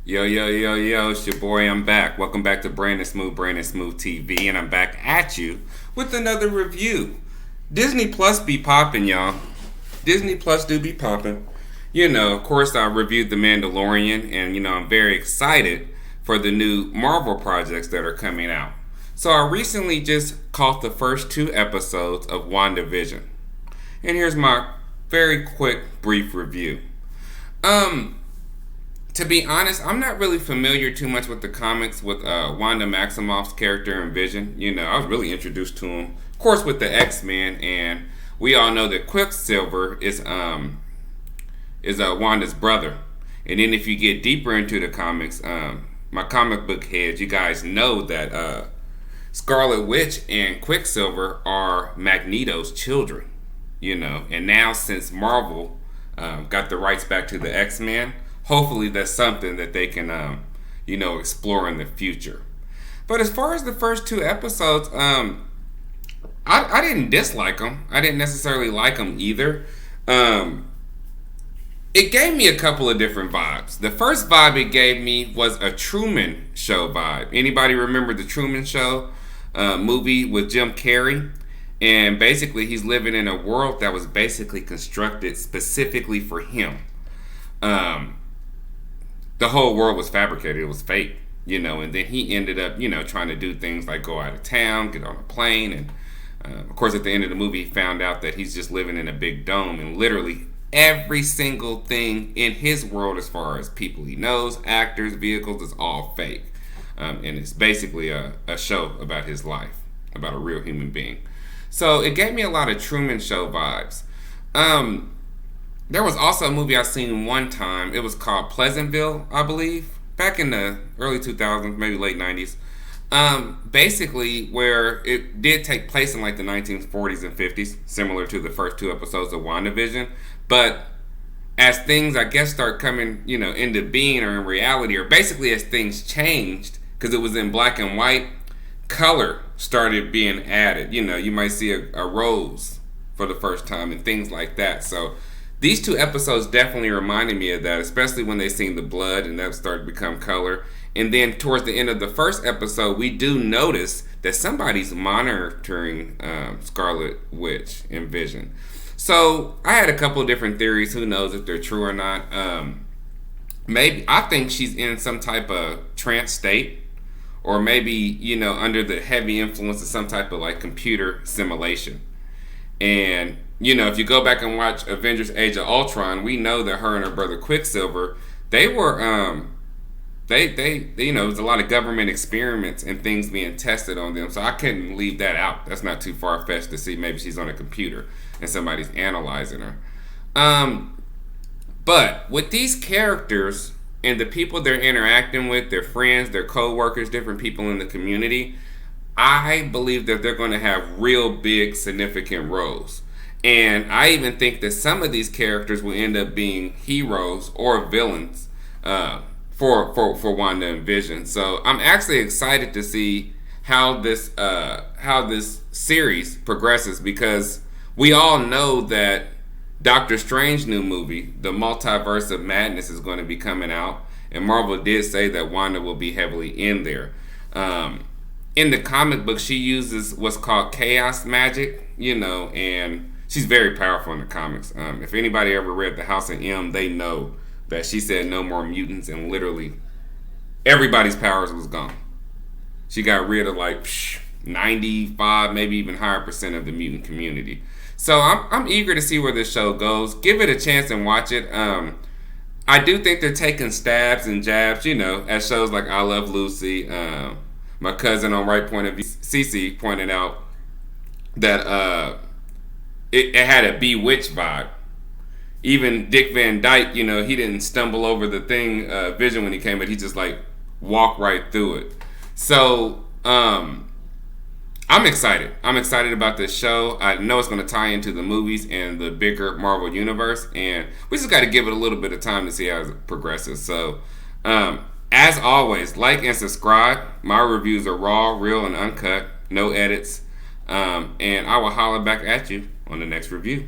Yo, yo, yo, yo, it's your boy. I'm back. Welcome back to Brandon Smooth TV, and I'm back at you with another review. Disney Plus be popping, y'all. Disney Plus do be popping. Of course, I reviewed The Mandalorian, and I'm very excited for the new Marvel projects that are coming out. So I recently just caught the first two episodes of WandaVision. And here's my very quick, brief review. To be honest, I'm not really familiar too much with the comics with Wanda Maximoff's character in Vision. I was really introduced to him, of course, with the X-Men, and we all know that Quicksilver is Wanda's brother. And then if you get deeper into the comics, my comic book heads, you guys know that Scarlet Witch and Quicksilver are Magneto's children. And now since Marvel got the rights back to the X-Men, hopefully that's something that they can explore in the future. But as far as the first two episodes, I didn't dislike them. I didn't necessarily like them either. It gave me a couple of different vibes. The first vibe it gave me was a Truman Show vibe. Anybody remember the Truman Show movie with Jim Carrey? And basically he's living in a world that was basically constructed specifically for him. The whole world was fabricated. It was fake, and then he ended up, trying to do things like go out of town, get on a plane. And of course, at the end of the movie, he found out that he's just living in a big dome, and literally every single thing in his world, as far as people he knows, actors, vehicles, is all fake. And it's basically a show about his life, about a real human being. So it gave me a lot of Truman Show vibes. There was also a movie I seen one time. It was called Pleasantville, I believe, back in the early 2000s, maybe late 90s. Basically, where it did take place in like the 1940s and 50s, similar to the first two episodes of WandaVision. But as things, I guess, start coming, into being or in reality, or basically as things changed, because it was in black and white, color started being added. You might see a rose for the first time and things like that. So these two episodes definitely reminded me of that, especially when they seen the blood and that started to become color. And then towards the end of the first episode, we do notice that somebody's monitoring Scarlet Witch and Vision. So I had a couple of different theories. Who knows if they're true or not? Maybe I think she's in some type of trance state, or maybe under the heavy influence of some type of like computer simulation. And if you go back and watch Avengers: Age of Ultron, we know that her and her brother Quicksilver, they were there was a lot of government experiments and things being tested on them. So I couldn't leave that out. That's not too far fetched to see maybe she's on a computer and somebody's analyzing her. But with these characters and the people they're interacting with, their friends, their co-workers, different people in the community, I believe that they're going to have real big significant roles. And I even think that some of these characters will end up being heroes or villains for Wanda and Vision. So I'm actually excited to see how this series progresses, because we all know that Doctor Strange new movie, The Multiverse of Madness, is going to be coming out, and Marvel did say that Wanda will be heavily in there. In the comic book, she uses what's called chaos magic, and she's very powerful in the comics. If anybody ever read The House of M, they know that she said no more mutants, and literally everybody's powers was gone. She got rid of like 95, maybe even higher percent of the mutant community. So I'm eager to see where this show goes. Give it a chance and watch it. I do think they're taking stabs and jabs, at shows like I Love Lucy. My cousin on Right Point of View, Cece, pointed out that it had a Bewitched vibe. Even Dick Van Dyke, he didn't stumble over the thing, Vision, when he came, but he just like walked right through it. So I'm excited. I'm excited about this show. I know it's going to tie into the movies and the bigger Marvel universe, and we just got to give it a little bit of time to see how it progresses. So, as always, like and subscribe. My reviews are raw, real, and uncut. No edits. And I will holler back at you on the next review.